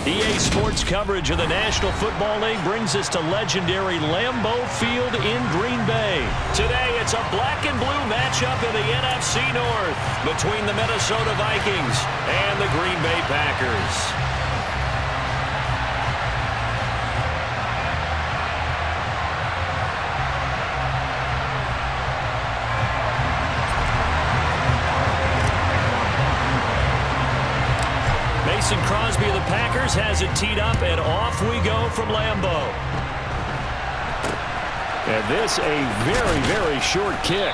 EA Sports coverage of the National Football League brings us to legendary Lambeau Field in Green Bay. Today, it's a black and blue matchup in the NFC North between the Minnesota Vikings and the Green Bay Packers. Mason Crosby of the Packers has it teed up, and off we go from Lambeau. And this a very, very short kick.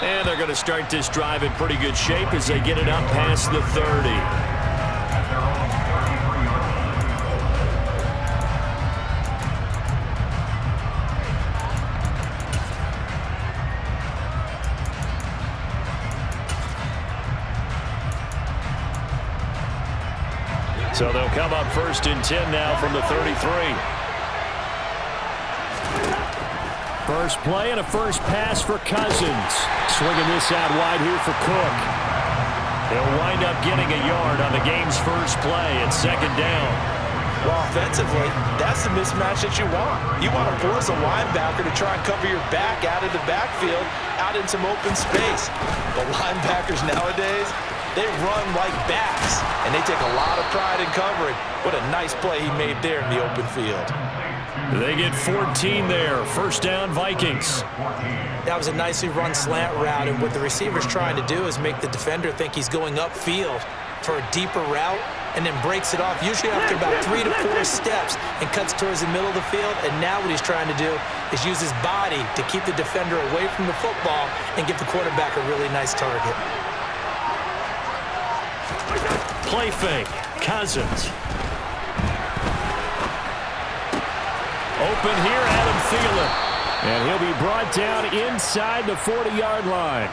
And they're going to start this drive in pretty good shape as they get it up past the 30. So they'll come up 1st and 10 now from the 33. First play and a first pass for Cousins. Swinging this out wide here for Cook. He'll wind up getting a yard on the game's first play at 2nd down. Well, offensively, that's the mismatch that you want. You want to force a linebacker to try and cover your back out of the backfield, out in some open space. But linebackers nowadays, they run like backs, and they take a lot of pride in covering. What a nice play he made there in the open field. They get 14 there. 1st down, Vikings. That was a nicely run slant route, and what the receiver's trying to do is make the defender think he's going upfield for a deeper route, and then breaks it off, usually after about 3 to 4 steps, and cuts towards the middle of the field. And now what he's trying to do is use his body to keep the defender away from the football and give the quarterback a really nice target. Play fake. Cousins. Open here, Adam Thielen. And he'll be brought down inside the 40-yard line.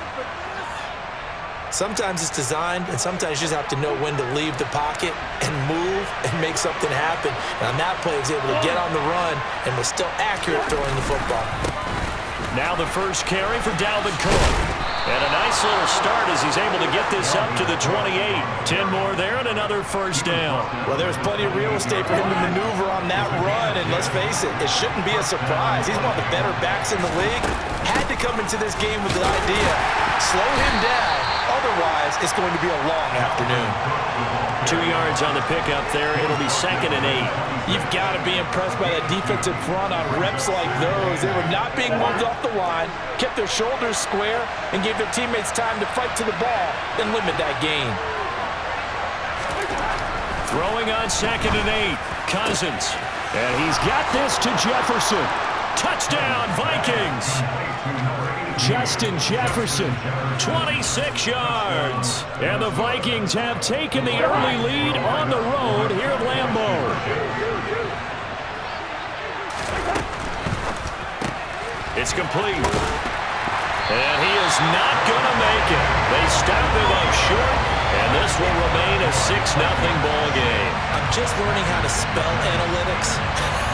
Sometimes it's designed, and sometimes you just have to know when to leave the pocket and move and make something happen. And on that play, he was able to get on the run and was still accurate throwing the football. Now the first carry for Dalvin Cook. And a nice little start as he's able to get this up to the 28. 10 more there and another 1st down. Well, there's plenty of real estate for him to maneuver on that run, and let's face it, it shouldn't be a surprise. He's one of the better backs in the league. Had to come into this game with the idea, slow him down, otherwise it's going to be a long afternoon. 2 yards on the pickup there. It'll be 2nd and 8. You've got to be impressed by that defensive front on reps like those. They were not being moved off the line, kept their shoulders square, and gave their teammates time to fight to the ball and limit that gain. Throwing on 2nd and 8. Cousins. And he's got this to Jefferson. Touchdown, Vikings. Justin Jefferson, 26 yards. And the Vikings have taken the early lead on the road here at Lambeau. It's complete. And he is not going to make it. They stop him up short, and this will remain a 6-0 ball game. I'm just learning how to spell analytics,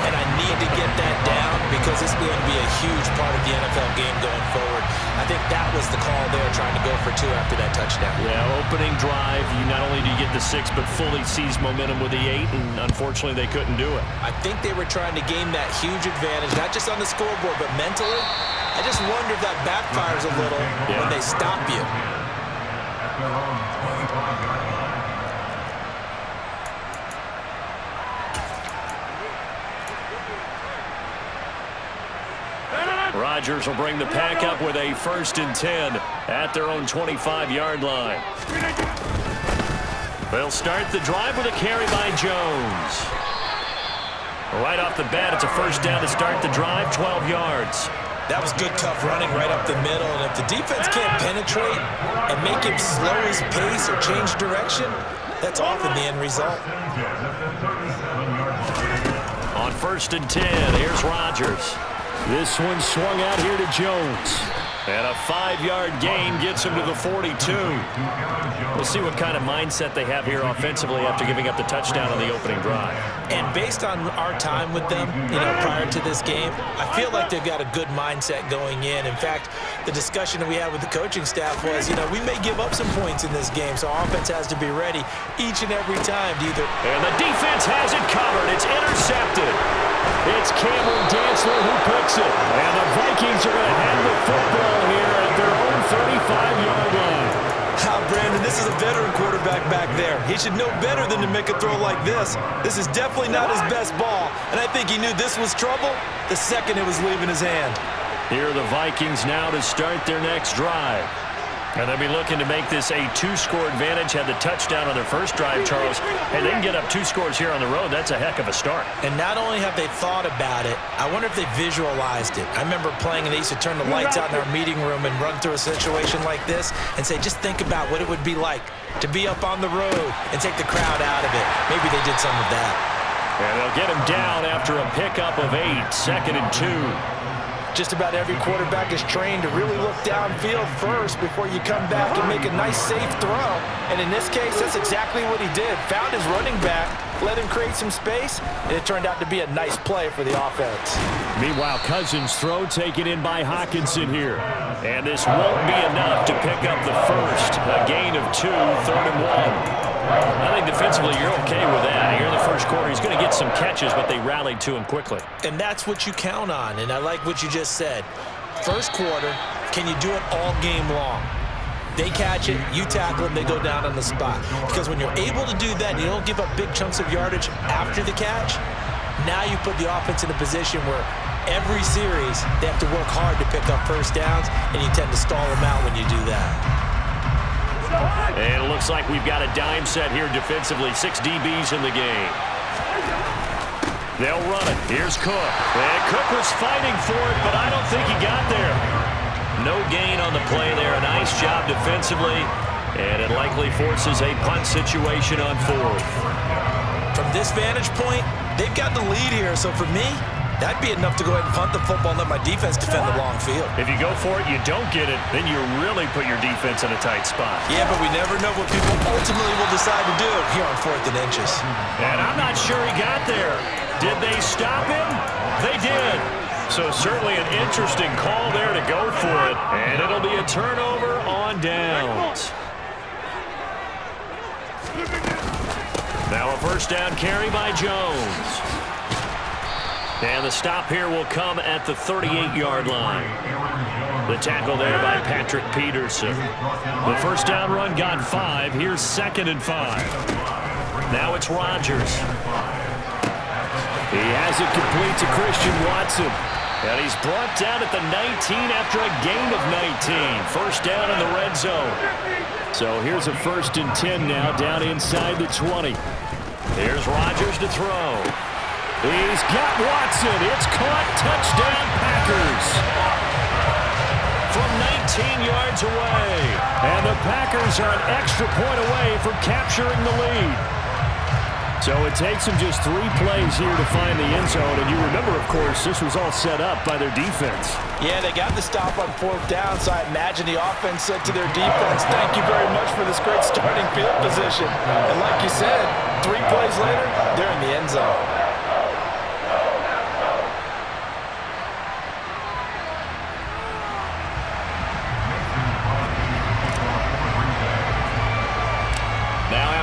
and I need to get that down because it's going to be a huge part of the NFL game going forward. I think that was the call there, trying to go for 2 after that touchdown. Yeah, opening drive, you not only do you get the 6, but fully seize momentum with the 8, and unfortunately they couldn't do it. I think they were trying to gain that huge advantage, not just on the scoreboard, but mentally. I just wonder if that backfires a little when they stop you. Rodgers will bring the pack up with a 1st and 10 at their own 25-yard line. They'll start the drive with a carry by Jones. Right off the bat, it's a 1st down to start the drive, 12 yards. That was good, tough running right up the middle. And if the defense can't penetrate and make him slow his pace or change direction, that's often the end result. On 1st and 10, here's Rodgers. This one swung out here to Jones. And a 5-yard gain gets him to the 42. We'll see what kind of mindset they have here offensively after giving up the touchdown on the opening drive. And based on our time with them, prior to this game, I feel like they've got a good mindset going in. In fact, the discussion that we had with the coaching staff was, we may give up some points in this game, so our offense has to be ready each and every time to either. And the defense has it covered. It's intercepted. It's Cameron Dantzler who picks it. And the Vikings are going to have the football here at their own 35-yard line. Brandon, this is a veteran quarterback back there. He should know better than to make a throw like this. This is definitely not his best ball, and I think he knew this was trouble the second it was leaving his hand. Here are the Vikings now to start their next drive. And they'll be looking to make this a 2-score advantage. Had the touchdown on their first drive, Charles. And they can get up 2 scores here on the road. That's a heck of a start. And not only have they thought about it, I wonder if they visualized it. I remember playing, and they used to turn the lights out in our meeting room and run through a situation like this and say, just think about what it would be like to be up on the road and take the crowd out of it. Maybe they did some of that. And they'll get him down after a pickup of 8, 2nd and 2. Just about every quarterback is trained to really look downfield first before you come back and make a nice, safe throw. And in this case, that's exactly what he did. Found his running back, let him create some space, and it turned out to be a nice play for the offense. Meanwhile, Cousins' throw taken in by Hockenson here. And this won't be enough to pick up the first. A gain of 2, 3rd and 1. I think defensively you're okay with that. Here in the first quarter, he's going to get some catches, but they rallied to him quickly. And that's what you count on, and I like what you just said. First quarter, can you do it all game long? They catch it, you tackle them, they go down on the spot. Because when you're able to do that and you don't give up big chunks of yardage after the catch, now you put the offense in a position where every series they have to work hard to pick up first downs, and you tend to stall them out when you do that. And it looks like we've got a dime set here defensively. 6 DBs in the game. They'll run it. Here's Cook. And Cook was fighting for it, but I don't think he got there. No gain on the play there. A nice job defensively. And it likely forces a punt situation on 4th. From this vantage point, they've got the lead here. So for me, that'd be enough to go ahead and punt the football and let my defense defend the long field. If you go for it, you don't get it, then you really put your defense in a tight spot. Yeah, but we never know what people ultimately will decide to do here on 4th and inches. And I'm not sure he got there. Did they stop him? They did. So certainly an interesting call there to go for it. And it'll be a turnover on downs. Now a first down carry by Jones. And the stop here will come at the 38-yard line. The tackle there by Patrick Peterson. The first down run got 5. Here's 2nd and 5. Now it's Rodgers. He has it complete to Christian Watson. And he's brought down at the 19 after a gain of 19. First down in the red zone. So here's a 1st and 10 now down inside the 20. Here's Rodgers to throw. He's got Watson. It's caught. Touchdown, Packers. From 19 yards away. And the Packers are an extra point away from capturing the lead. So it takes them just 3 plays here to find the end zone. And you remember, of course, this was all set up by their defense. Yeah, they got the stop on 4th down, so I imagine the offense said to their defense, thank you very much for this great starting field position. And like you said, 3 plays later, they're in the end zone.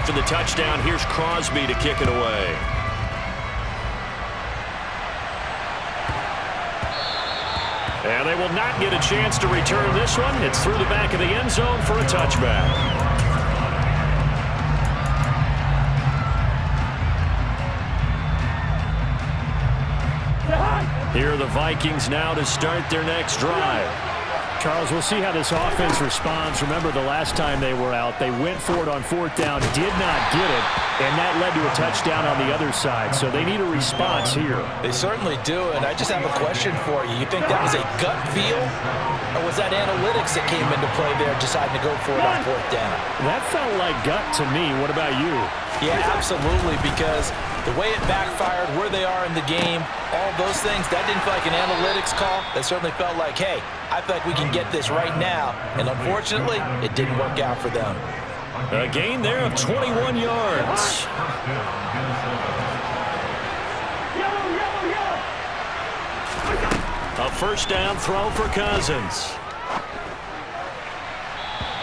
After the touchdown, here's Crosby to kick it away. And they will not get a chance to return this one. It's through the back of the end zone for a touchback. Here are the Vikings now to start their next drive. Charles, we'll see how this offense responds. Remember, the last time they were out, they went for it on 4th down, did not get it, and that led to a touchdown on the other side. So they need a response here. They certainly do, and I just have a question for you. You think that was a gut feel, or was that analytics that came into play there deciding to go for it on 4th down? That felt like gut to me. What about you? Yeah, absolutely, because the way it backfired, where they are in the game, all those things, that didn't feel like an analytics call. That certainly felt like, hey, I feel like we can get this right now. And unfortunately, it didn't work out for them. A gain there of 21 yards. A first down throw for Cousins.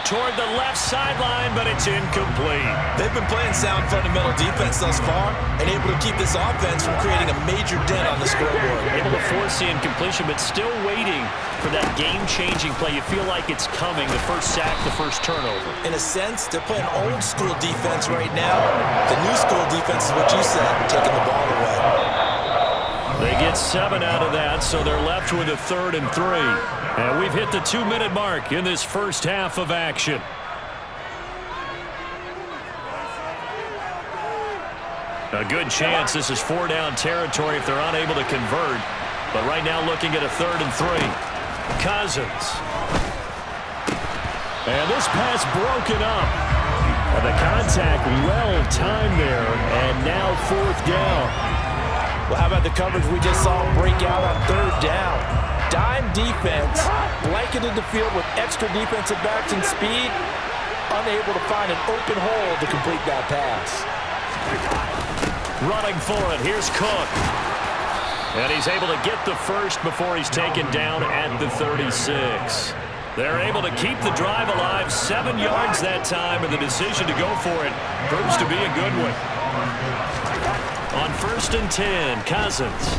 Toward the left sideline, but it's incomplete. They've been playing sound fundamental defense thus far and able to keep this offense from creating a major dent on the scoreboard. Able to force the incompletion, but still waiting for that game-changing play. You feel like it's coming, the first sack, the first turnover. In a sense, they're playing old-school defense right now. The new-school defense is what you said, taking the ball away. They get 7 out of that, so they're left with a 3rd and 3. And we've hit the 2-minute mark in this first half of action. A good chance this is 4-down territory if they're unable to convert. But right now looking at a 3rd and 3. Cousins. And this pass broken up. And the contact well timed there. And now 4th down. Well, how about the coverage we just saw break out on 3rd down? Dime defense, blanketed the field with extra defensive backs and speed, unable to find an open hole to complete that pass. Running for it, here's Cook. And he's able to get the first before he's taken down at the 36. They're able to keep the drive alive, 7 yards that time, and the decision to go for it proves to be a good one. On 1st and 10, Cousins.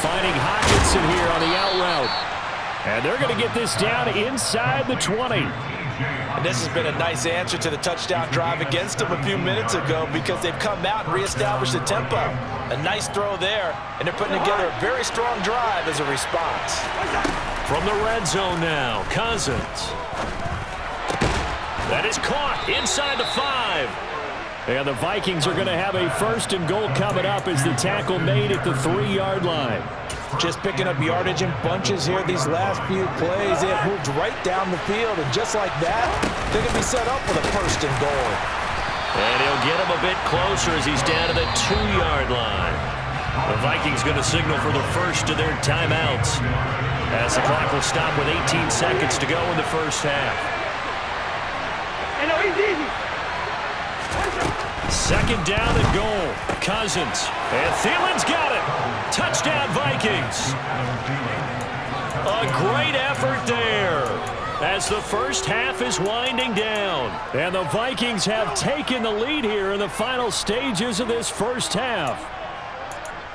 Finding Hockenson here on the out route. And they're going to get this down inside the 20. And this has been a nice answer to the touchdown drive against them a few minutes ago because they've come out and reestablished the tempo. A nice throw there, and they're putting together a very strong drive as a response. From the red zone now, Cousins. That is caught inside the 5. And the Vikings are going to have a 1st and goal coming up as the tackle made at the 3-yard line. Just picking up yardage in bunches here these last few plays. They have moved right down the field, and just like that, they're going to be set up with a 1st and goal. And he'll get him a bit closer as he's down to the 2-yard line. The Vikings going to signal for the first of their timeouts as the clock will stop with 18 seconds to go in the first half. 2nd down and goal. Cousins. And Thielen's got it. Touchdown, Vikings. A great effort there as the first half is winding down. And the Vikings have taken the lead here in the final stages of this first half.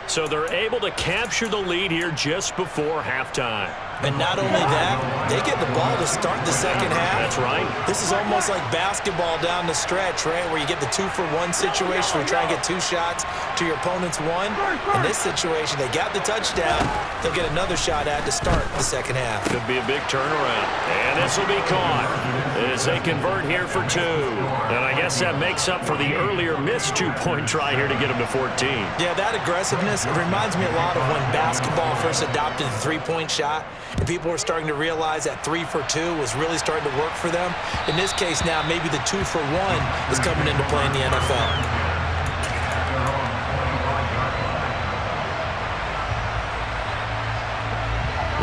So they're able to capture the lead here just before halftime. And not only that, they get the ball to start the second half. That's right. This is almost like basketball down the stretch, right, where you get the 2-for-1 situation where you try and get 2 shots to your opponent's 1. In this situation, they got the touchdown. They'll get another shot at to start the second half. Could be a big turnaround. And this will be caught as they convert here for 2. And I guess that makes up for the earlier missed 2-point try here to get them to 14. Yeah, that aggressiveness, it reminds me a lot of when basketball first adopted the 3-point shot. And people were starting to realize that 3-for-2 was really starting to work for them. In this case now, maybe the 2-for-1 is coming into play in the NFL.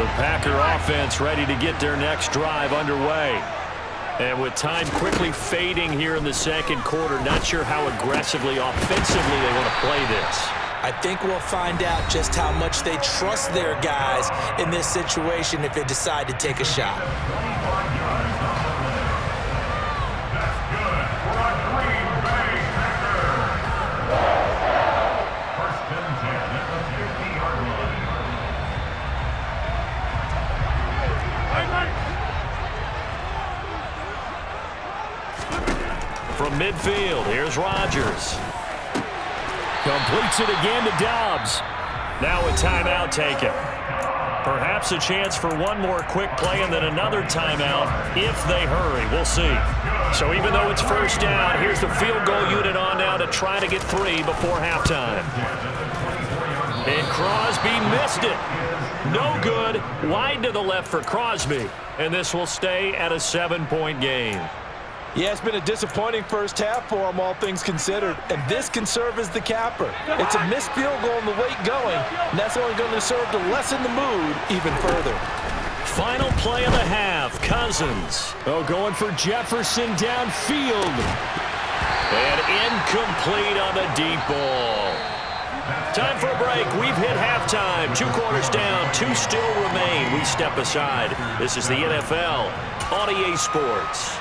The Packer offense ready to get their next drive underway. And with time quickly fading here in the second quarter, not sure how aggressively, offensively they want to play this. I think we'll find out just how much they trust their guys in this situation if they decide to take a shot. From midfield, here's Rodgers. Completes it again to Dobbs. Now a timeout taken. Perhaps a chance for one more quick play and then another timeout if they hurry. We'll see. So even though it's first down, here's the field goal unit on now to try to get 3 before halftime. And Crosby missed it. No good. Wide to the left for Crosby. And this will stay at a 7-point game. Yeah, it's been a disappointing first half for them, all things considered, and this can serve as the capper. It's a missed field goal in the late going, and that's only going to serve to lessen the mood even further. Final play of the half, Cousins. Oh, going for Jefferson downfield. And incomplete on the deep ball. Time for a break. We've hit halftime. 2 quarters down, 2 still remain. We step aside. This is the NFL on EA Sports.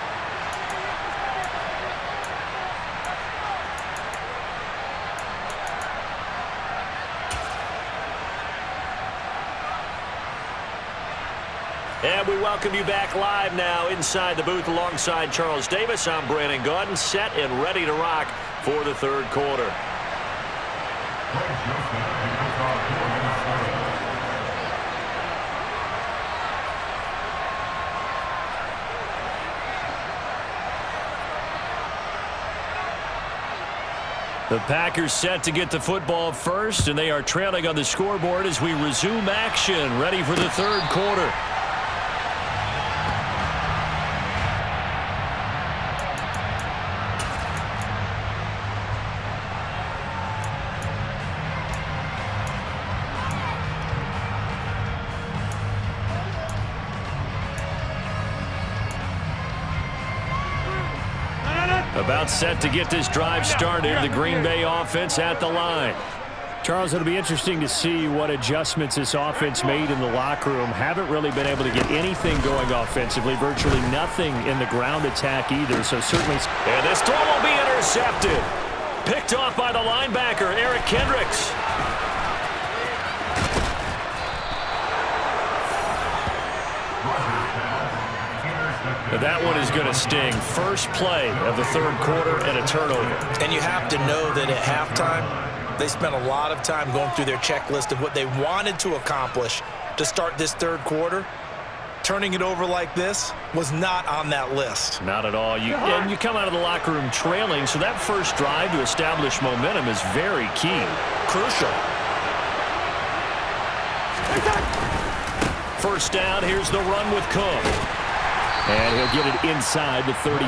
And we welcome you back live now inside the booth alongside Charles Davis. I'm Brandon Gaudin, set and ready to rock for the third quarter. The Packers set to get the football first, and they are trailing on the scoreboard as we resume action, ready for the third quarter. About set to get this drive started. The Green Bay offense at the line. Charles, it'll be interesting to see what adjustments this offense made in the locker room. Haven't really been able to get anything going offensively. Virtually nothing in the ground attack either. So certainly. And this throw will be intercepted. Picked off by the linebacker, Eric Kendricks. That one is going to sting. First play of the third quarter and a turnover. And you have to know that at halftime, they spent a lot of time going through their checklist of what they wanted to accomplish to start this third quarter. Turning it over like this was not on that list. Not at all. And you come out of the locker room trailing, so that first drive to establish momentum is very key. Crucial. First down, here's the run with Cook. And he'll get it inside the 35.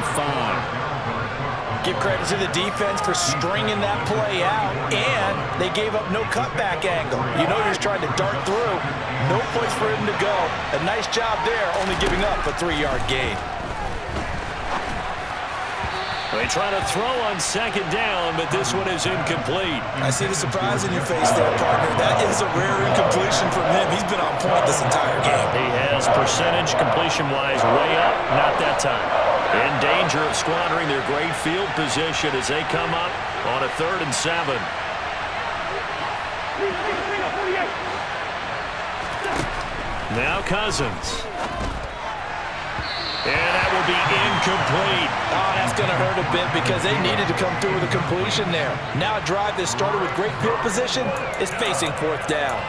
Give credit to the defense for stringing that play out, and they gave up no cutback angle. You know you're just trying to dart through. No place for him to go. A nice job there, only giving up a 3-yard gain. They try to throw on second down, but this one is incomplete. I see the surprise in your face there, partner. That is a rare incompletion from him. He's been on point this entire game. He has percentage completion-wise way up, not that time. In danger of squandering their great field position as they come up on a 3rd and 7. Now Cousins. And that will be incomplete. Oh, that's going to hurt a bit because they needed to come through with a completion there. Now a drive that started with great field position is facing 4th down.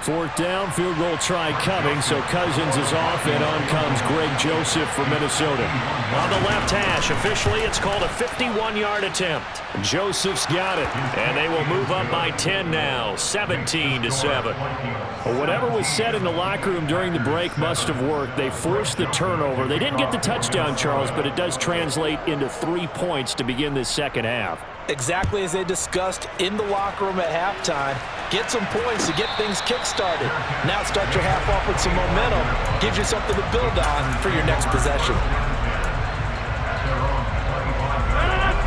Fourth down, field goal try coming, so Cousins is off, and on comes Greg Joseph for Minnesota. On the left hash, officially it's called a 51-yard attempt. Joseph's got it, and they will move up by 10 now, 17-7. Well, whatever was said in the locker room during the break must have worked. They forced the turnover. They didn't get the touchdown, Charles, but it does translate into 3 points to begin this second half. Exactly as they discussed in the locker room at halftime. Get some points to get things kick-started. Now start your half off with some momentum. Gives you something to build on for your next possession.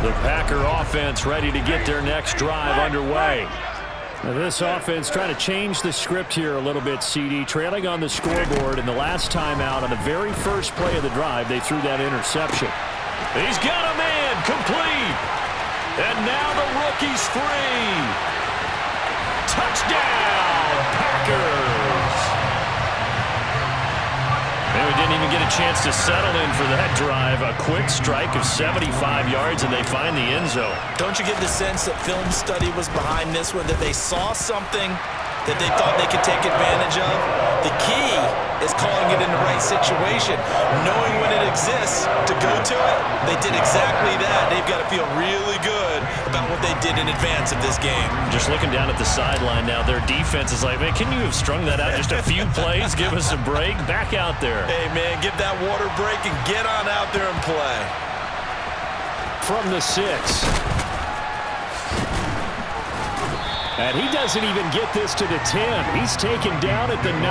The Packer offense ready to get their next drive underway. Now this offense trying to change the script here a little bit, CD. Trailing on the scoreboard, and the last time out on the very first play of the drive, they threw that interception. He's got a man, complete. And now the rookie's free. Touchdown, Packers. And we didn't even get a chance to settle in for that drive. A quick strike of 75 yards, and they find the end zone. Don't you get the sense that film study was behind this one, that they saw something that they thought they could take advantage of? The key is calling it in the right situation. Knowing when it exists to go to it, they did exactly that. They've got to feel really good about what they did in advance of this game. Just looking down at the sideline now, their defense is like, man, can you have strung that out just a few plays? Give us a break. Back out there. Hey, man, give that water break and get on out there and play. From the 6. And he doesn't even get this to the 10. He's taken down at the 9.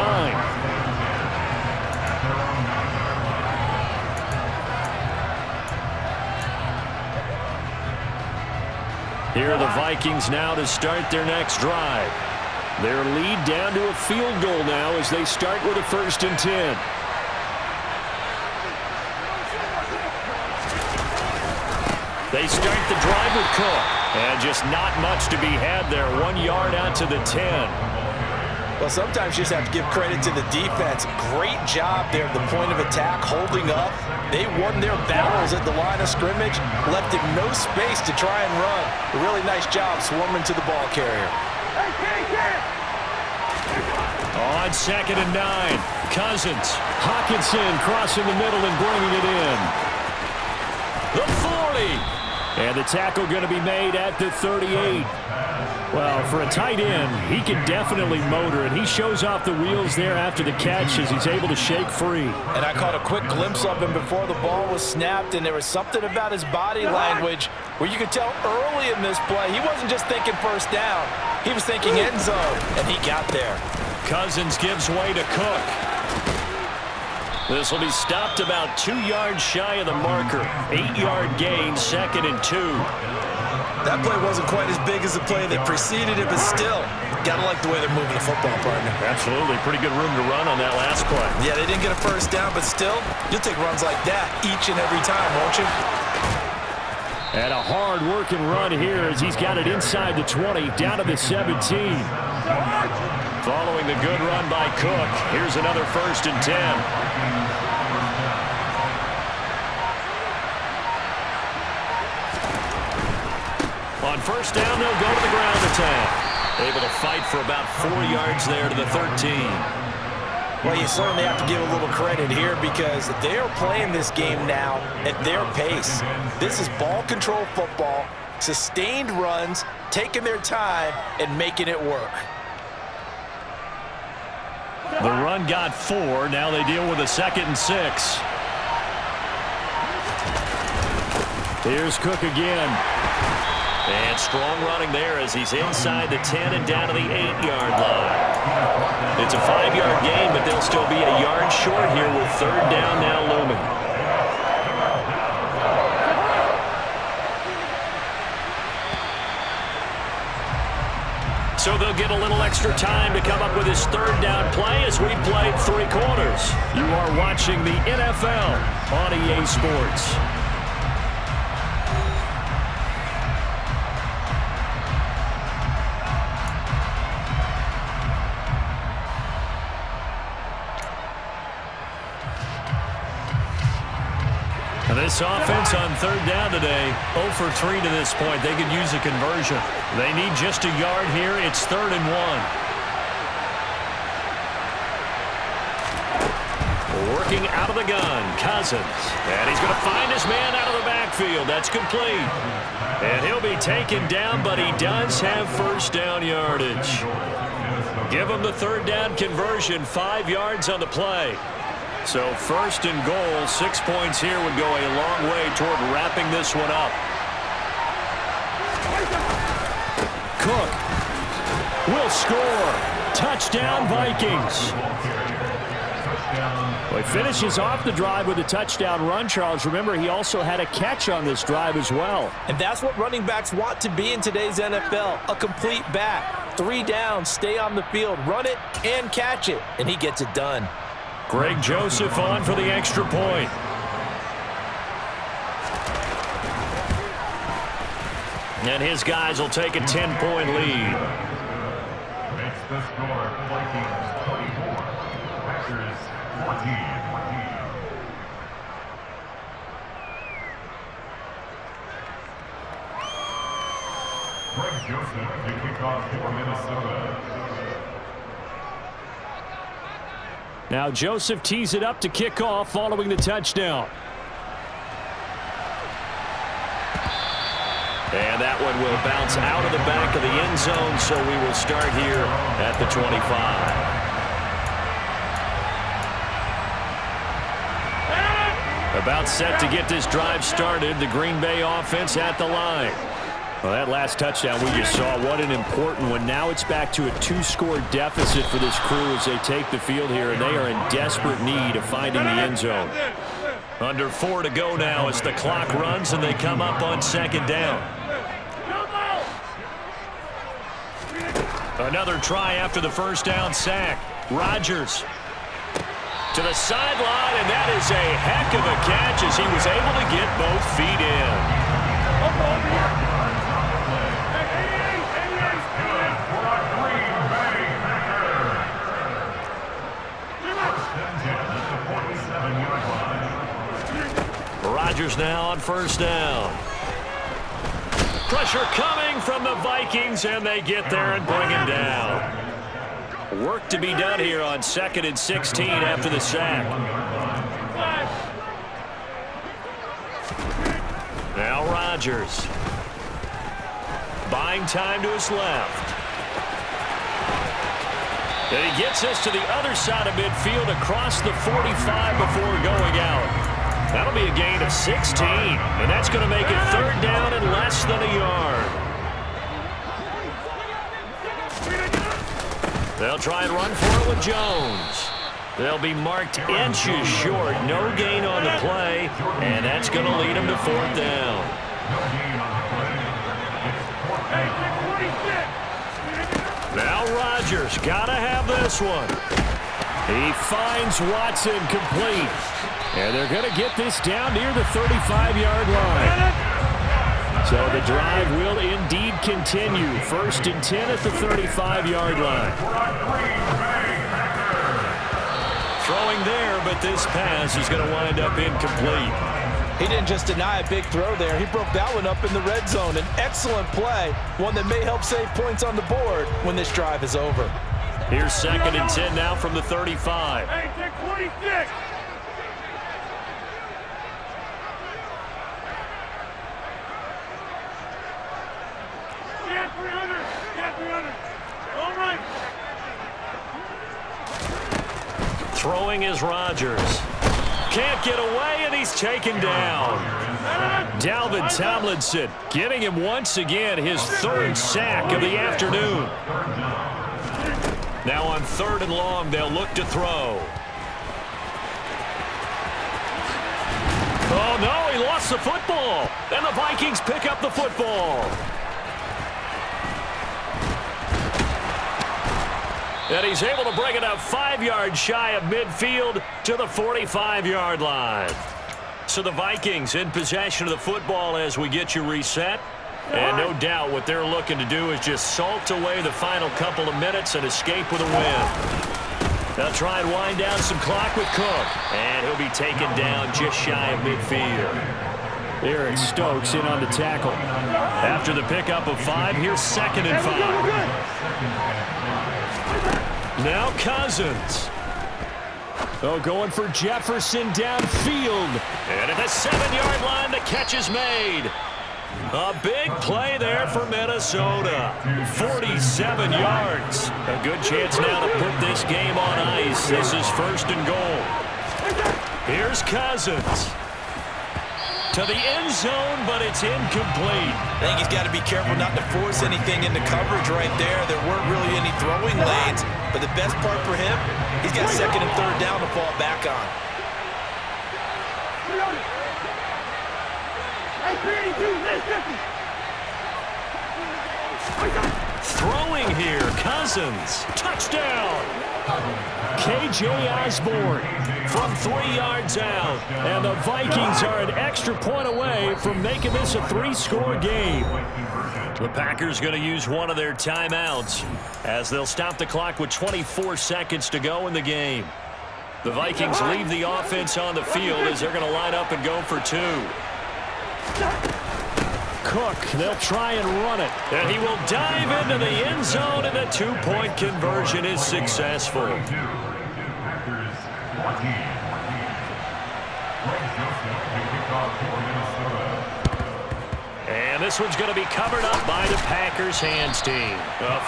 Here are the Vikings now to start their next drive. Their lead down to a field goal now as they start with a 1st and 10. They start the drive with Cook. And just not much to be had there. 1 yard out to the 10. Well, sometimes you just have to give credit to the defense. Great job there at the point of attack, holding up. They won their battles at the line of scrimmage, left him no space to try and run. A really nice job swarming to the ball carrier. On 2nd and 9. Cousins. Hawkinson crossing the middle and bringing it in. The 40. And the tackle going to be made at the 38. Well, for a tight end, he can definitely motor, and he shows off the wheels there after the catch as he's able to shake free. And I caught a quick glimpse of him before the ball was snapped, and there was something about his body language where you could tell early in this play he wasn't just thinking first down. He was thinking end zone, and he got there. Cousins gives way to Cook. This will be stopped about 2 yards shy of the marker. 8-yard gain, 2nd and 2. That play wasn't quite as big as the play that preceded it, but still, gotta like the way they're moving the football, partner. Absolutely. Pretty good room to run on that last play. Yeah, they didn't get a first down, but still, you'll take runs like that each and every time, won't you? And a hard-working run here as he's got it inside the 20, down to the 17. Following the good run by Cook, here's another 1st and 10. On 1st down, they'll go to the ground attack. Able to fight for about 4 yards there to the 13. Well, you certainly have to give a little credit here because they are playing this game now at their pace. This is ball control football, sustained runs, taking their time, and making it work. The run got 4. Now they deal with a 2nd and 6. Here's Cook again. And strong running there as he's inside the 10 and down to the 8-yard line. It's a 5-yard gain, but they'll still be a yard short here with 3rd down now looming. So they'll get a little extra time to come up with his 3rd down play as we played 3 quarters. You are watching the NFL on EA Sports. This offense on 3rd down today, 0 for 3 to this point. They could use a conversion. They need just a yard here. It's 3rd and 1. Working out of the gun, Cousins. And he's going to find his man out of the backfield. That's complete. And he'll be taken down, but he does have 1st down yardage. Give him the 3rd down conversion, 5 yards on the play. So 1st and goal, 6 points here would go a long way toward wrapping this one up. Cook will score. Touchdown, Vikings. Well, he finishes off the drive with a touchdown run, Charles. Remember, he also had a catch on this drive as well. And that's what running backs want to be in today's NFL, a complete back. 3 downs, stay on the field, run it, and catch it, and he gets it done. Greg Joseph on for the extra point. And his guys will take a 10-point lead. Makes the score Vikings 24, Packers 14. Greg Joseph to kick off for Minnesota. Now Joseph tees it up to kick off following the touchdown. And that one will bounce out of the back of the end zone, so we will start here at the 25. About set to get this drive started. The Green Bay offense at the line. Well, that last touchdown we just saw, what an important one. Now it's back to a 2-score deficit for this crew as they take the field here, and they are in desperate need of finding the end zone. Under 4 to go now as the clock runs and they come up on second down. Another try after the first down sack. Rodgers to the sideline, and that is a heck of a catch as he was able to get both feet in. Rodgers now on first down. Pressure coming from the Vikings, and they get there and bring him down. Work to be done here on 2nd and 16 after the sack. Now Rodgers. Buying time to his left. And he gets us to the other side of midfield across the 45 before going out. That'll be a gain of 16, and that's going to make it third down and less than a yard. They'll try and run for it with Jones. They'll be marked inches short. No gain on the play, and that's going to lead them to fourth down. Now Rodgers got to have this one. He finds Watson complete. And they're going to get this down near the 35-yard line. So the drive will indeed continue. 1st and 10 at the 35-yard line. Throwing there, but this pass is going to wind up incomplete. He didn't just deny a big throw there. He broke that one up in the red zone. An excellent play, one that may help save points on the board when this drive is over. Here's 2nd and 10 now from the 35. Hey, take 26. Throwing is Rodgers. Can't get away, and he's taken down. Dalvin Tomlinson getting him once again his 3rd sack of the afternoon. Now on 3rd and long, they'll look to throw. Oh, no, he lost the football. And the Vikings pick up the football. And he's able to bring it up 5 yards shy of midfield to the 45-yard line. So the Vikings in possession of the football as we get you reset. And no doubt what they're looking to do is just salt away the final couple of minutes and escape with a win. They'll try and wind down some clock with Cook. And he'll be taken down just shy of midfield. Eric Stokes in on the tackle. After the pickup of 5, here's 2nd and 5. Now Cousins. Oh, going for Jefferson downfield. And at the 7-yard line, the catch is made. A big play there for Minnesota. 47 yards. A good chance now to put this game on ice. This is 1st and goal. Here's Cousins. To the end zone, but it's incomplete. I think he's got to be careful not to force anything into coverage right there. There weren't really any throwing lanes, but the best part for him, he's got 2nd and 3rd down to fall back on. Throwing here, Cousins. Touchdown. K.J. Osborne from 3 yards out. And the Vikings are an extra point away from making this a 3-score game. The Packers going to use one of their timeouts as they'll stop the clock with 24 seconds to go in the game. The Vikings leave the offense on the field as they're going to line up and go for 2. Cook, they'll try and run it. And he will dive into the end zone, and the 2-point conversion is successful. Packers 14. Greg Joseph to kick off for Minnesota. And this one's going to be covered up by the Packers hands team.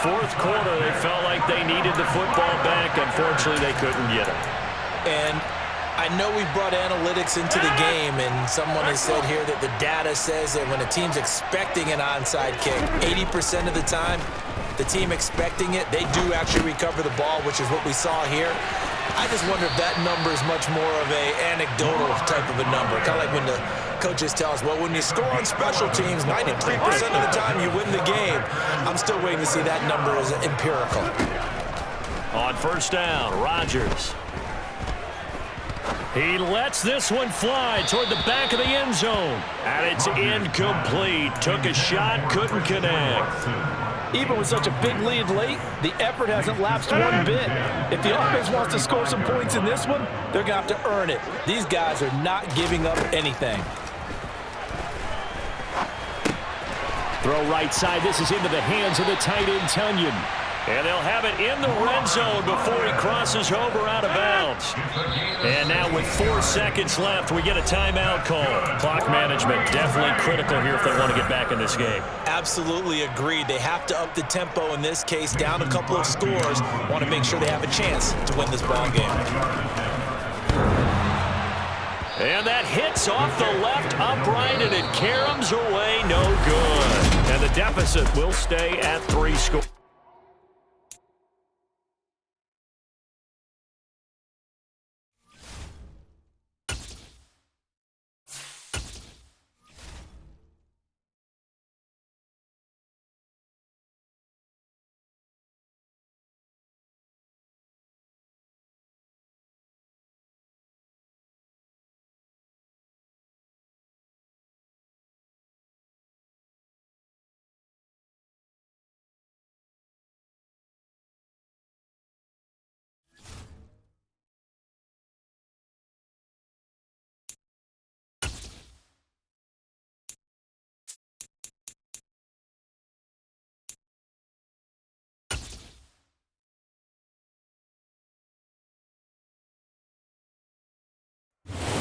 Fourth quarter, they felt like they needed the football back. Unfortunately, they couldn't get it. And I know we've brought analytics into the game, and someone has said here that the data says that when a team's expecting an onside kick, 80% of the time, the team expecting it, they do actually recover the ball, which is what we saw here. I just wonder if that number is much more of a anecdotal type of a number. Kind of like when the coaches tell us, well, when you score on special teams, 93% of the time you win the game. I'm still waiting to see that number as empirical. On first down, Rodgers. He lets this one fly toward the back of the end zone. And it's incomplete. Took a shot, couldn't connect. Even with such a big lead late, the effort hasn't lapsed one bit. If the offense wants to score some points in this one, they're going to have to earn it. These guys are not giving up anything. Throw right side. This is into the hands of the tight end, Tunyon. And they'll have it in the red zone before he crosses over out of bounds. And now with 4 seconds left, we get a timeout call. Clock management definitely critical here if they want to get back in this game. Absolutely agreed. They have to up the tempo in this case, down a couple of scores. Want to make sure they have a chance to win this ball game. And that hits off the left upright, and it caroms away, no good. And the deficit will stay at 3 scores.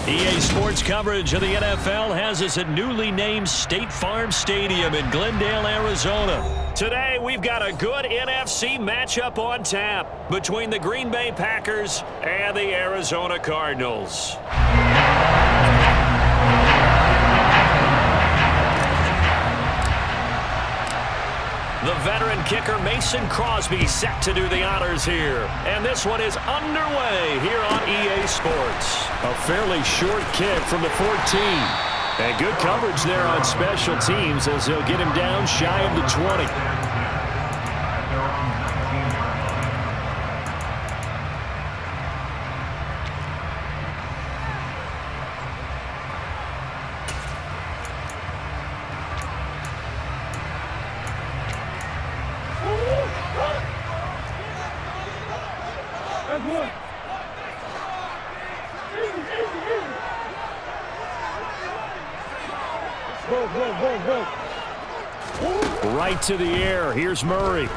EA Sports coverage of the NFL has us at newly named State Farm Stadium in Glendale, Arizona. Today, we've got a good NFC matchup on tap between the Green Bay Packers and the Arizona Cardinals. The veteran kicker Mason Crosby set to do the honors here. And this one is underway here on EA Sports. A fairly short kick from the 14. And good coverage there on special teams as they'll get him down shy of the 20. Right to the air. Here's Murray.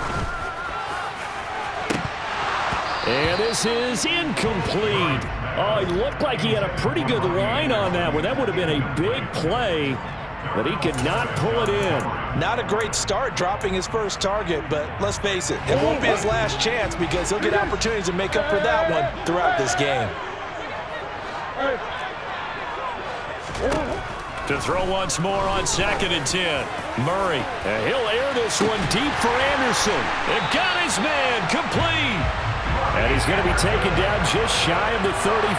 And this is incomplete. Oh, he looked like he had a pretty good line on that one. That would have been a big play, but he could not pull it in. Not a great start dropping his first target, but let's face it, it won't be his last chance because he'll get opportunities to make up for that one throughout this game. To throw once more on 2nd and 10. Murray, and he'll air this one deep for Anderson. And got his man complete. And he's going to be taken down just shy of the 35.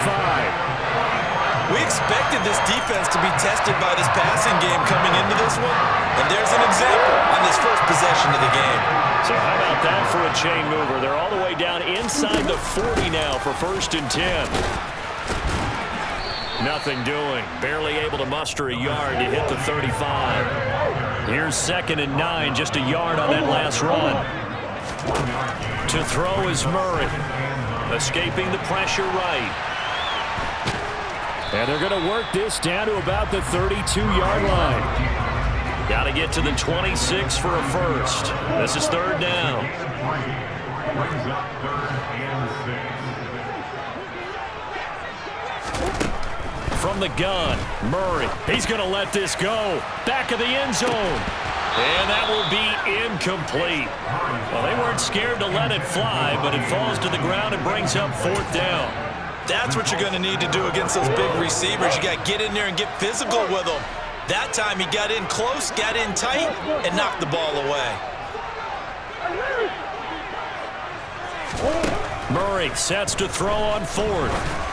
We expected this defense to be tested by this passing game coming into this one, and there's an example on this first possession of the game. So how about that for a chain mover? They're all the way down inside the 40 now for 1st and 10. Nothing doing. Barely able to muster a yard to hit the 35. Here's 2nd and 9, just a yard on that last run. To throw is Murray. Escaping the pressure right. And they're going to work this down to about the 32-yard line. Got to get to the 26 for a first. This is 3rd down. from the gun. Murray, he's going to let this go. Back of the end zone. And that will be incomplete. Well, they weren't scared to let it fly, but it falls to the ground and brings up 4th down. That's what you're going to need to do against those big receivers. You got to get in there and get physical with them. That time he got in close, got in tight, and knocked the ball away. Murray sets to throw on 4th.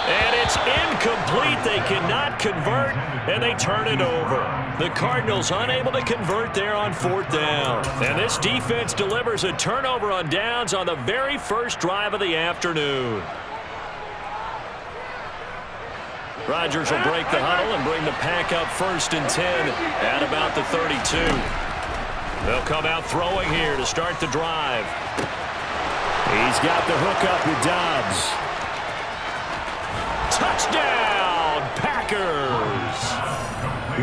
And it's incomplete. They cannot convert, and they turn it over. The Cardinals unable to convert there on 4th down. And this defense delivers a turnover on downs on the very first drive of the afternoon. Rodgers will break the huddle and bring the pack up 1st and 10 at about the 32. They'll come out throwing here to start the drive. He's got the hook up with Dobbs. Touchdown, Packers!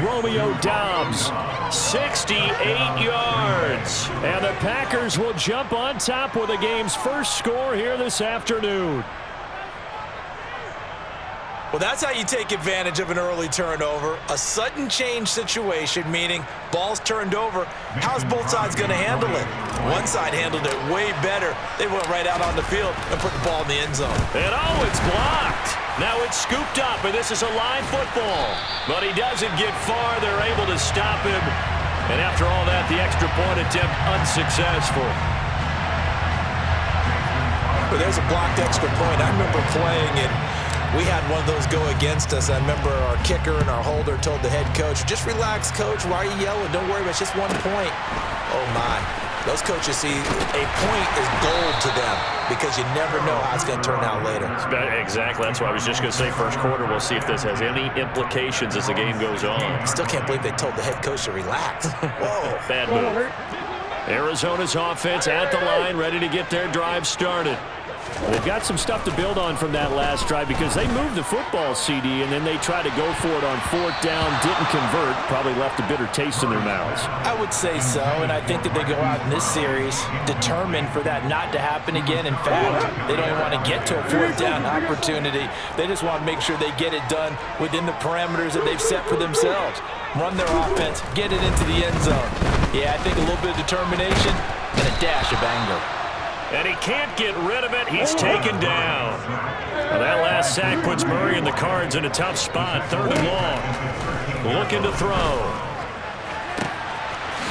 Romeo Dobbs, 68 yards. And the Packers will jump on top with the game's first score here this afternoon. Well, that's how you take advantage of an early turnover. A sudden change situation, meaning ball's turned over. How's both sides going to handle it? One side handled it way better. They went right out on the field and put the ball in the end zone. And oh, it's blocked. Now it's scooped up, and this is a line football. But he doesn't get far. They're able to stop him. And after all that, the extra point attempt unsuccessful. Well, there's a blocked extra point. I remember playing and we had one of those go against us. I remember our kicker and our holder told the head coach, just relax, coach. Why are you yelling? Don't worry about it. It's just 1 point. Oh, my. Those coaches see a point is gold to them because you never know how it's going to turn out later. Exactly. That's what I was just going to say. First quarter, we'll see if this has any implications as the game goes on. I still can't believe they told the head coach to relax. Whoa. Bad move. Arizona's offense at the line, ready to get their drive started. They've got some stuff to build on from that last drive because they moved the football, CD, and then they tried to go for it on 4th down, didn't convert, probably left a bitter taste in their mouths. I would say so, and I think that they go out in this series determined for that not to happen again. In fact, they don't even want to get to a 4th down opportunity. They just want to make sure they get it done within the parameters that they've set for themselves. Run their offense, get it into the end zone. Yeah, I think a little bit of determination and a dash of anger. And he can't get rid of it. He's taken down. Well, that last sack puts Murray and the Cards in a tough spot. 3rd and long. Looking to throw.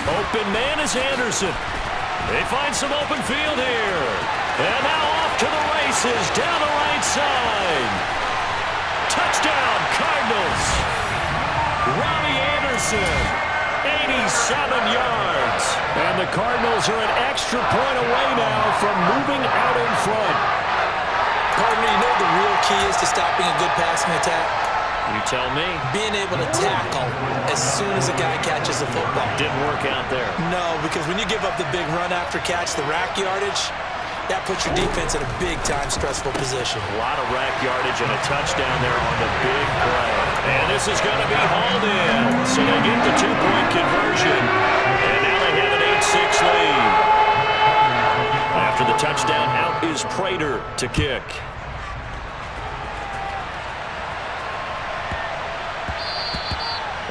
Open man is Anderson. They find some open field here. And now off to the races down the right side. Touchdown, Cardinals. Robbie Anderson. 87 yards. And the Cardinals are an extra point away now from moving out in front. Partner, you know the real key is to stopping a good passing attack? You tell me. Being able to tackle as soon as a guy catches the football. Didn't work out there. No, because when you give up the big run after catch, the rack yardage, that puts your defense in a big-time stressful position. A lot of rack yardage and a touchdown there on the big play. And this is going to be hauled in. So they get the 2-point conversion. And now they have an 8-6 lead. After the touchdown, out is Prater to kick.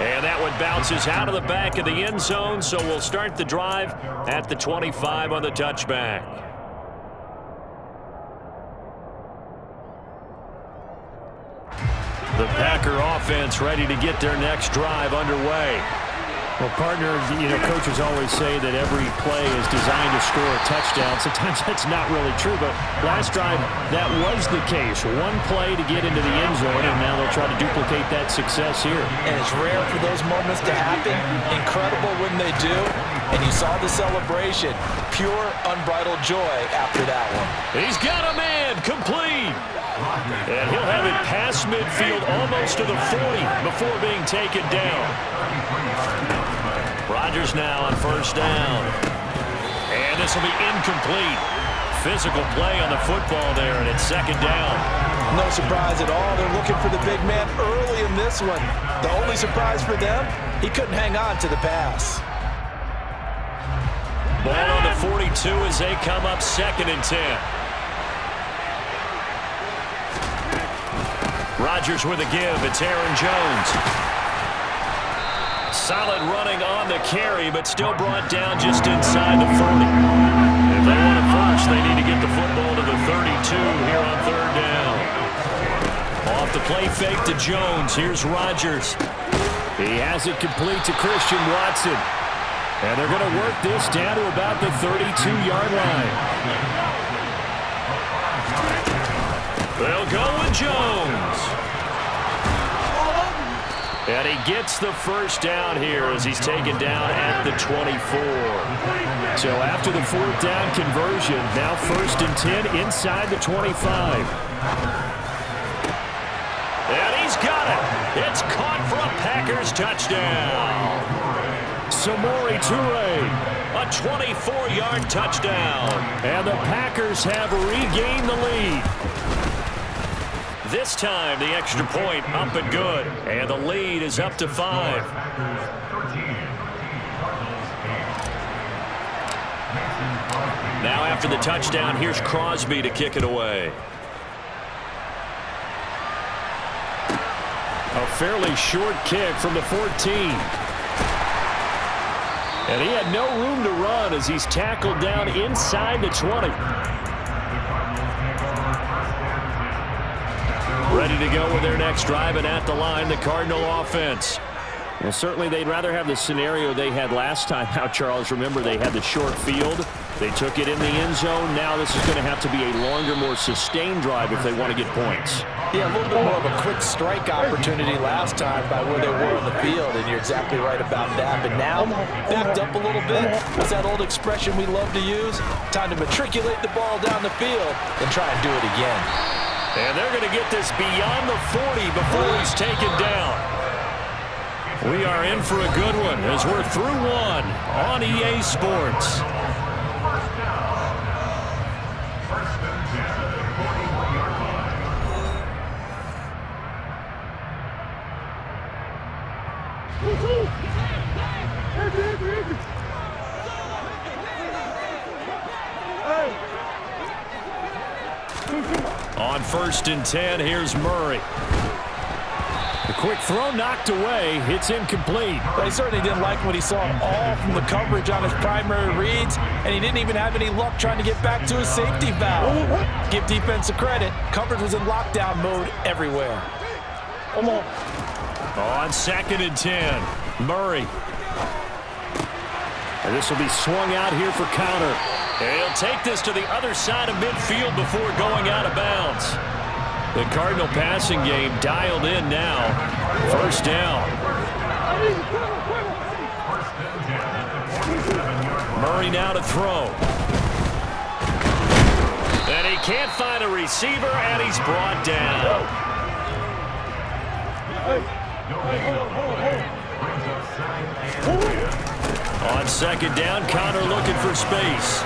And that one bounces out of the back of the end zone, so we'll start the drive at the 25 on the touchback. The Packer offense ready to get their next drive underway. Well, partner, coaches always say that every play is designed to score a touchdown. Sometimes that's not really true, but last drive, that was the case. One play to get into the end zone, and now they'll try to duplicate that success here. And it's rare for those moments to happen. Incredible when they do. And you saw the celebration. Pure, unbridled joy after that one. He's got a man, complete. And he'll have it past midfield almost to the 40 before being taken down. Rodgers now on 1st down. And this will be incomplete. Physical play on the football there, and it's 2nd down. No surprise at all. They're looking for the big man early in this one. The only surprise for them, he couldn't hang on to the pass. Ball on the 42 as they come up 2nd and 10. Rodgers with a give. It's Aaron Jones. Solid running on the carry, but still brought down just inside the 40. If they want it first, they need to get the football to the 32 here on third down. Off the play fake to Jones. Here's Rodgers. He has it complete to Christian Watson. And they're going to work this down to about the 32-yard line. They'll go with Jones. And he gets the first down here as he's taken down at the 24. So after the fourth down conversion, now 1st and 10 inside the 25. And he's got it. It's caught for a Packers touchdown. Samori Toure, a 24-yard touchdown. And the Packers have regained the lead. This time, the extra point up and good. And the lead is up to 5. Now after the touchdown, here's Crosby to kick it away. A fairly short kick from the 14. And he had no room to run as he's tackled down inside the 20. Ready to go with their next drive, and at the line, the Cardinal offense. Well, certainly they'd rather have the scenario they had last time out, Charles. Remember, they had the short field. They took it in the end zone. Now this is going to have to be a longer, more sustained drive if they want to get points. Yeah, a little bit more of a quick strike opportunity last time by where they were on the field, and you're exactly right about that. But now, backed up a little bit. What's that old expression we love to use? Time to matriculate the ball down the field and try and do it again. And they're going to get this beyond the 40 before he's taken down. We are in for a good one as we're through one on EA Sports. On 1st and 10, here's Murray. The quick throw knocked away. It's incomplete. But he certainly didn't like what he saw at all from the coverage on his primary reads, and he didn't even have any luck trying to get back to his safety valve. Give defense a credit. Coverage was in lockdown mode everywhere. On 2nd and 10, Murray. And this will be swung out here for counter. And he'll take this to the other side of midfield before going out of bounds. The Cardinal passing game dialed in now. 1st down. Murray now to throw. And he can't find a receiver, and he's brought down. On 2nd down, Connor looking for space.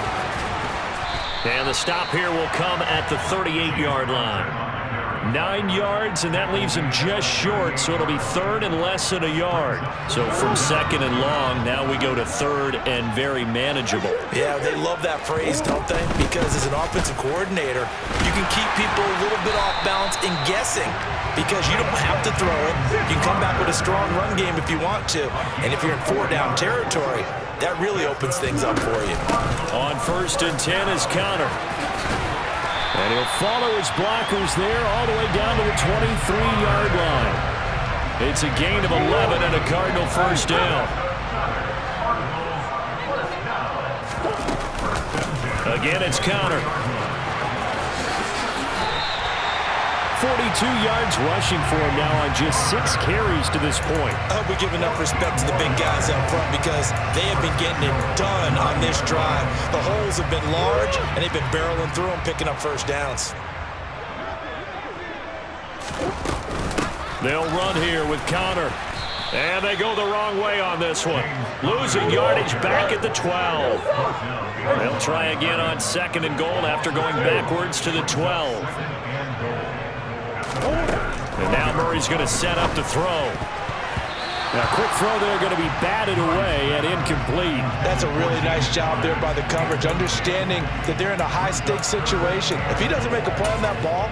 And the stop here will come at the 38-yard line. 9 yards, and that leaves him just short, so it'll be 3rd and less than a yard. So from 2nd and long, now we go to 3rd and very manageable. Yeah, they love that phrase, don't they? Because as an offensive coordinator, you can keep people a little bit off balance and guessing because you don't have to throw it. You can come back with a strong run game if you want to. And if you're in 4-down territory, that really opens things up for you. On 1st and 10 is Connor. And he'll follow his blockers there all the way down to the 23-yard line. It's a gain of 11 and a Cardinal 1st down. Again, it's Connor. 42 yards rushing for him now on just 6 carries to this point. I hope we give enough respect to the big guys up front because they have been getting it done on this drive. The holes have been large, and they've been barreling through them, picking up 1st downs. They'll run here with Connor. And they go the wrong way on this one. Losing yardage back at the 12. They'll try again on 2nd and goal after going backwards to the 12. And now Murray's going to set up to throw. Now, quick throw there going to be batted away and incomplete. That's a really nice job there by the coverage, understanding that they're in a high-stakes situation. If he doesn't make a play on that ball,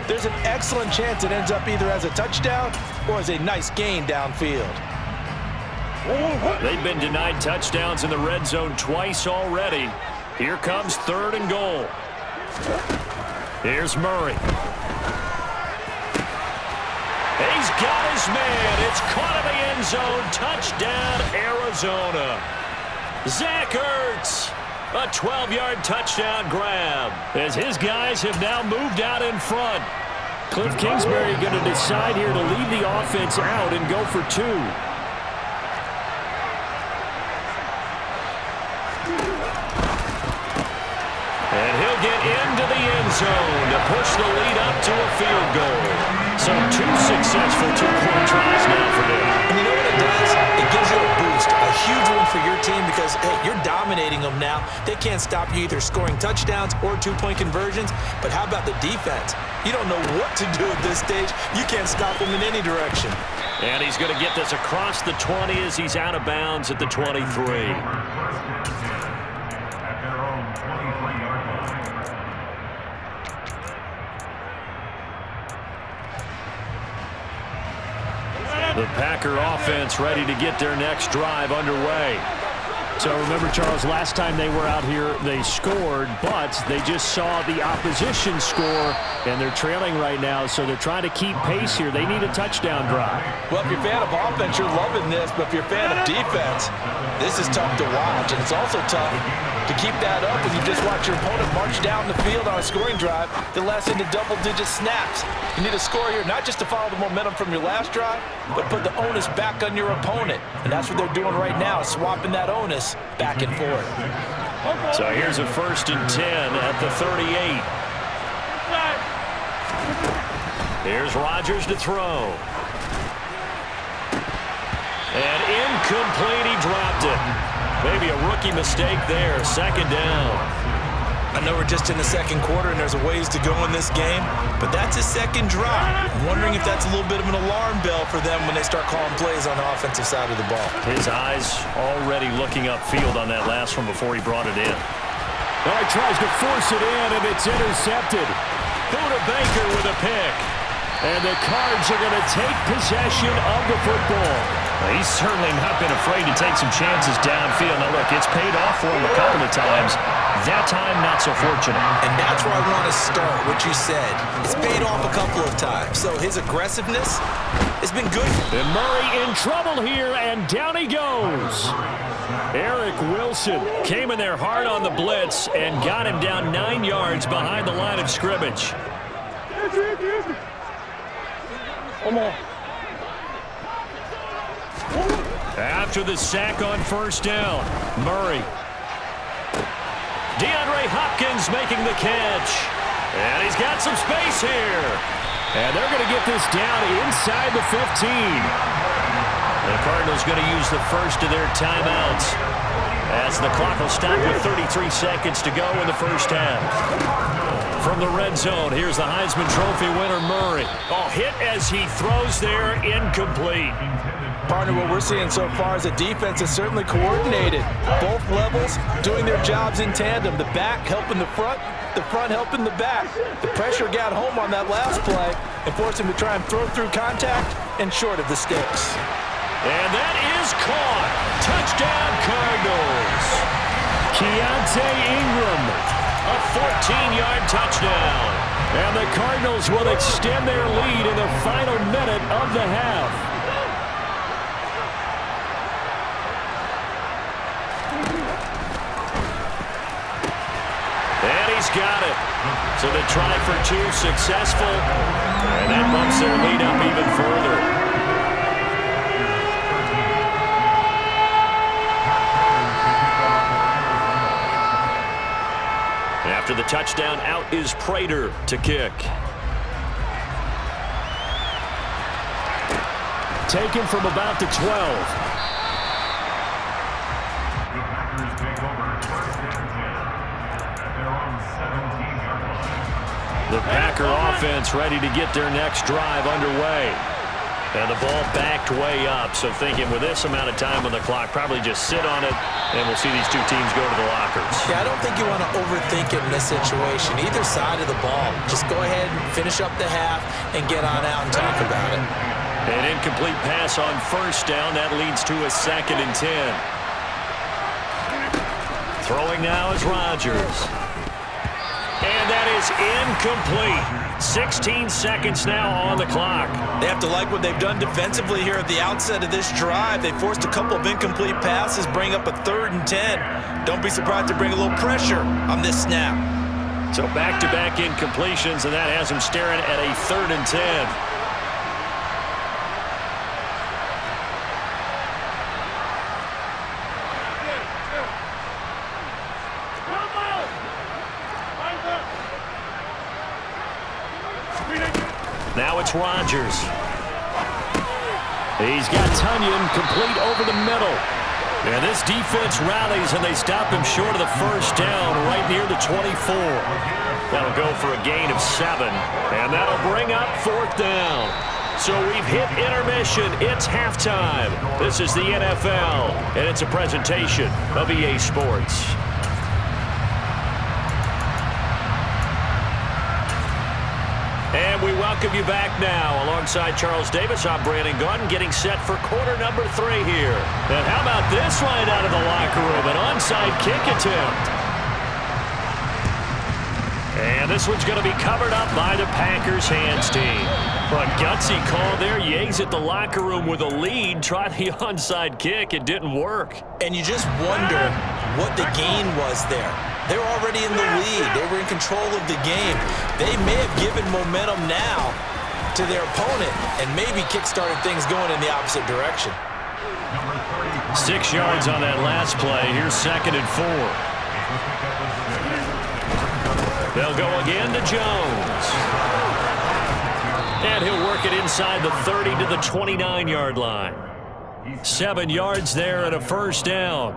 there's an excellent chance it ends up either as a touchdown or as a nice gain downfield. They've been denied touchdowns in the red zone twice already. Here comes 3rd and goal. Here's Murray. He's got his man. It's caught in the end zone. Touchdown, Arizona. Zach Ertz. A 12-yard touchdown grab as his guys have now moved out in front. Cliff Kingsbury going to decide here to leave the offense out and go for 2. And he'll get into the end zone to push the lead up to a field goal. So 2 successful 2-point tries now for them. And you know what it does? It gives you a boost, a huge one for your team because, hey, you're dominating them now. They can't stop you either scoring touchdowns or 2-point conversions. But how about the defense? You don't know what to do at this stage. You can't stop them in any direction. And he's going to get this across the 20 as he's out of bounds at the 23. The Packer offense ready to get their next drive underway. So remember, Charles, last time they were out here, they scored, but they just saw the opposition score, and they're trailing right now, so they're trying to keep pace here. They need a touchdown drive. Well, if you're a fan of offense, you're loving this, but if you're a fan of defense, this is tough to watch, and it's also tough to keep that up when you just watch your opponent march down the field on a scoring drive that lasts into double-digit snaps. You need a score here, not just to follow the momentum from your last drive, but put the onus back on your opponent, and that's what they're doing right now, swapping that onus back and forth. So here's a 1st and 10 at the 38. Here's Rodgers to throw. And incomplete, he dropped it. Maybe a rookie mistake there, 2nd down. I know we're just in the 2nd quarter and there's a ways to go in this game, but that's his 2nd drive. I'm wondering if that's a little bit of an alarm bell for them when they start calling plays on the offensive side of the ball. His eyes already looking upfield on that last one before he brought it in. Well, he tries to force it in, and it's intercepted. Buda Baker with a pick. And the Cards are going to take possession of the football. Well, he's certainly not been afraid to take some chances downfield. Now, look, it's paid off for him a couple of times. That time, not so fortunate. And that's where I want to start, what you said. It's paid off a couple of times. So his aggressiveness has been good. And Murray in trouble here, and down he goes. Eric Wilson Came in there hard on the blitz and got him down 9 yards behind the line of scrimmage. Come on. After the sack on 1st down, Murray. DeAndre Hopkins making the catch. And he's got some space here. And they're going to get this down inside the 15. The Cardinals going to use the first of their timeouts as the clock will stop with 33 seconds to go in the 1st half. From the red zone, here's the Heisman Trophy winner, Murray. Oh, hit as he throws there, incomplete. Partner, what we're seeing so far is the defense is certainly coordinated. Both levels doing their jobs in tandem. The back helping the front helping the back. The pressure got home on that last play and forced him to try and throw through contact and short of the sticks. And that is caught. Touchdown, Cardinals. Keontae Ingram, A 14-yard touchdown. and the Cardinals will extend their lead in the final minute of the half. And he's got it. So the try for 2 successful. And that bumps their lead up even further. After the touchdown, out is Prater to kick. Taken from about the 12. The Packer offense ready to get their next drive underway. And the ball backed way up. So thinking with this amount of time on the clock, probably just sit on it, and we'll see these two teams go to the lockers. Yeah, I don't think you want to overthink it in this situation. Either side of the ball. Just go ahead and finish up the half and get on out and talk about it. An incomplete pass on first down. That leads to a 2nd and 10. Throwing now is Rodgers. And that is incomplete. 16 seconds now on the clock. They have to like what they've done defensively here at the outset of this drive. They forced a couple of incomplete passes, bring up a 3rd and 10. Don't be surprised to bring a little pressure on this snap. So back-to-back incompletions, and that has them staring at a 3rd and 10. Now it's Rodgers. He's got Tunyon complete over the middle. And this defense rallies, and they stop him short of the first down right near the 24. That'll go for a gain of 7. And that'll bring up 4th down. So we've hit intermission. It's halftime. This is the NFL, and it's a presentation of EA Sports. And we welcome you back now. Alongside Charles Davis, I'm Brandon Gaudin, getting set for quarter number 3 here. And how about this right out of the locker room? An onside kick attempt. And this one's going to be covered up by the Packers hands team. But gutsy call there. Yates at the locker room with a lead. Tried the onside kick. It didn't work. And you just wonder what the gain was there. They're already in the lead. They were in control of the game. They may have given momentum now to their opponent and maybe kick-started things going in the opposite direction. 6 yards on that last play. Here's 2nd and 4. They'll go again to Jones. And he'll work it inside the 30 to the 29-yard line. 7 yards there and a first down.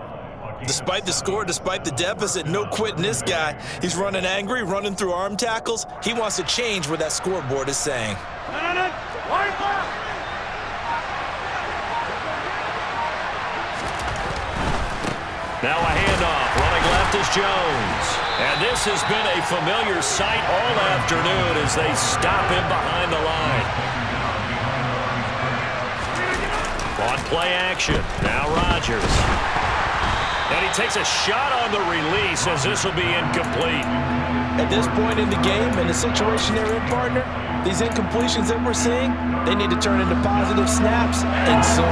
Despite the score, despite the deficit, no quitting this guy. He's running angry, running through arm tackles. He wants to change what that scoreboard is saying. Now a handoff. Running left is Jones. And this has been a familiar sight all afternoon as they stop him behind the line. On play action. Now Rodgers. And he takes a shot on the release as this will be incomplete. At this point in the game, in the situation they're in, partner, these incompletions that we're seeing, they need to turn into positive snaps, and soon.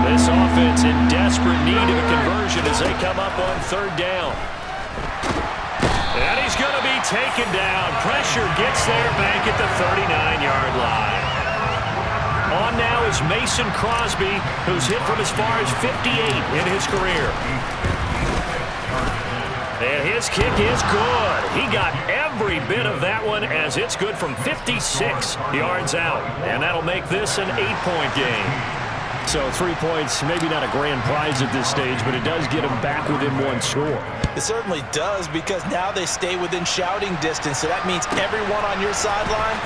This offense in desperate need of a conversion as they come up on 3rd down. And he's going to be taken down. Pressure gets there back at the 39-yard line. On now is Mason Crosby, who's hit from as far as 58 in his career. And his kick is good. He got every bit of that one as it's good from 56 yards out. And that'll make this an 8-point game. So 3 points, maybe not a grand prize at this stage, but it does get them back within 1 score. It certainly does, because now they stay within shouting distance. So that means everyone on your sideline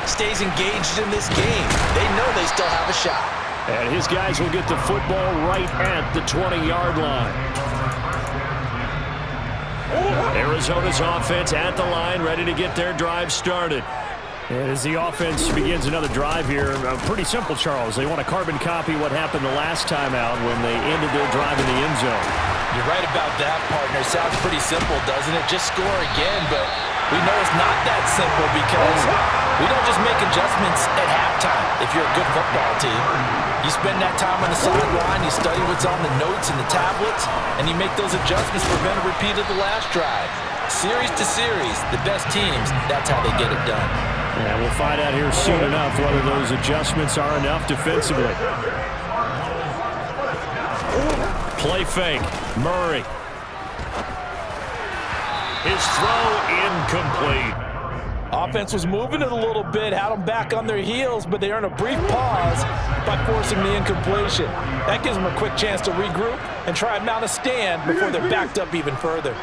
stays engaged in this game. They know they still have a shot. And his guys will get the football right at the 20-yard line. Arizona's offense at the line, ready to get their drive started. And as the offense begins another drive here, pretty simple, Charles. They want to carbon copy what happened the last time out when they ended their drive in the end zone. You're right about that, partner. Sounds pretty simple, doesn't it? Just score again, but we know it's not that simple because we don't just make adjustments at halftime if you're a good football team. You spend that time on the sideline, you study what's on the notes and the tablets, and you make those adjustments to prevent a repeat of the last drive. Series to series, the best teams, that's how they get it done. And we'll find out here soon enough whether those adjustments are enough defensively. Play fake. Murray. His throw incomplete. Offense was moving it a little bit, had them back on their heels, but they earned a brief pause by forcing the incompletion. That gives them a quick chance to regroup and try and mount a stand before they're backed up even further.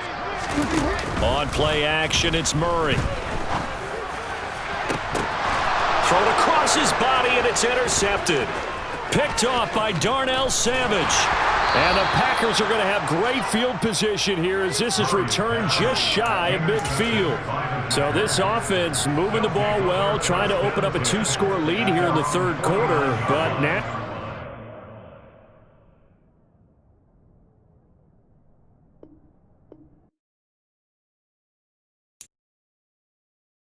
On play action, it's Murray. Thrown across his body, and and it's intercepted. Picked off by Darnell Savage. And the Packers are going to have great field position here as this is returned just shy of midfield. So this offense moving the ball well, trying to open up a 2-score lead here in the third quarter, but now